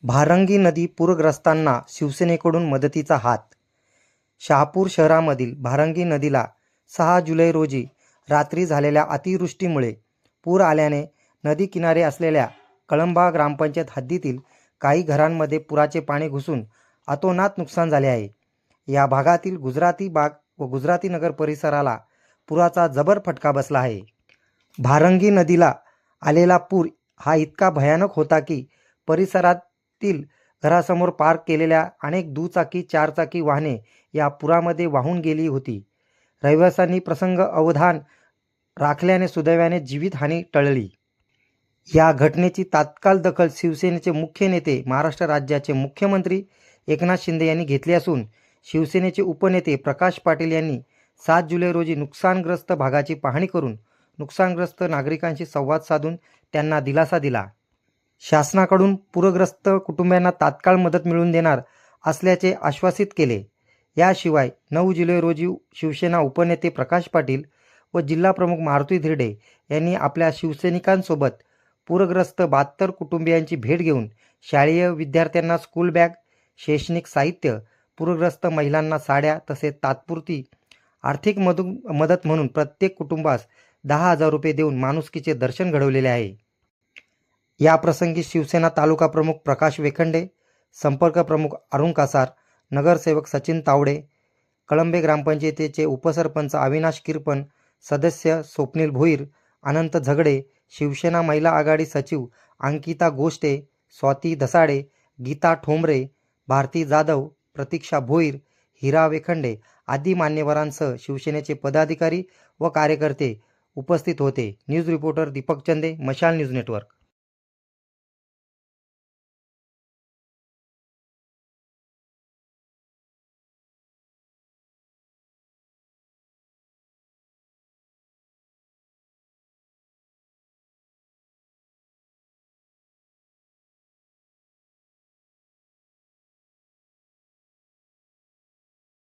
भारंगी नदी पूरग्रस्तांना शिवसेनेकडून मदतीचा हात. शहापूर शहरामधील भारंगी नदीला 6 जुलै रोजी रात्री झालेल्या अतिवृष्टीमुळे पूर आल्याने नदी किनारे असलेल्या कळंबा ग्रामपंचायत हद्दीतील काही घरांमध्ये पुराचे पाणी घुसून अतोनात नुकसान झाले आहे. या भागातील गुजराती बाग व गुजराती नगर परिसराला पुराचा जबर फटका बसला आहे. भारंगी नदीला आलेला पूर हा इतका भयानक होता की परिसरातील घरासमोर पार्क केलेल्या अनेक दुचाकी चारचाकी वाहने या पुरामध्ये वाहून गेली होती. रहिवाशांनी प्रसंग अवधान राखल्याने सुदैवाने जीवितहानी टळली. या घटनेची तात्काळ दखल शिवसेनेचे मुख्य नेते महाराष्ट्र राज्याचे मुख्यमंत्री एकनाथ शिंदे यांनी घेतली असून शिवसेनेचे उपनेते प्रकाश पाटील यांनी 7 जुलै रोजी नुकसानग्रस्त भागाची पाहणी करून नुकसानग्रस्त नागरिकांशी संवाद साधून त्यांना दिलासा दिला. शासनाकडून पूरग्रस्त कुटुंबियांना तात्काळ मदत मिळवून देणार असल्याचे आश्वासित केले. याशिवाय 9 जुलै रोजी शिवसेना उपनेते प्रकाश पाटील व जिल्हाप्रमुख मारुती धिरडे यांनी आपल्या शिवसैनिकांसोबत पूरग्रस्त 72 कुटुंबियांची भेट घेऊन शालेय विद्यार्थ्यांना स्कूल बॅग, शैक्षणिक साहित्य, पूरग्रस्त महिलांना साड्या तसेच तात्पुरती आर्थिक मदत म्हणून प्रत्येक कुटुंबास 10,000 रुपये देऊन माणुसकीचे दर्शन घडवलेले आहे. या प्रसंगी शिवसेना तालुका प्रमुख प्रकाश वेखंडे, संपर्क प्रमुख अरुण कासार, नगरसेवक सचिन तावडे, कळंबे ग्रामपंचायतीचे उपसरपंच अविनाश किरपण, सदस्य स्वप्नील भोईर, अनंत झगडे, शिवसेना महिला आघाडी सचिव अंकिता गोष्टे, स्वाती धसाडे, गीता ठोंबरे, भारती जाधव, प्रतीक्षा भोईर, हिरा वेखंडे आदी मान्यवरांसह शिवसेनेचे पदाधिकारी व कार्यकर्ते उपस्थित होते. न्यूज रिपोर्टर दीपक चंदे, मशाल न्यूज नेटवर्क.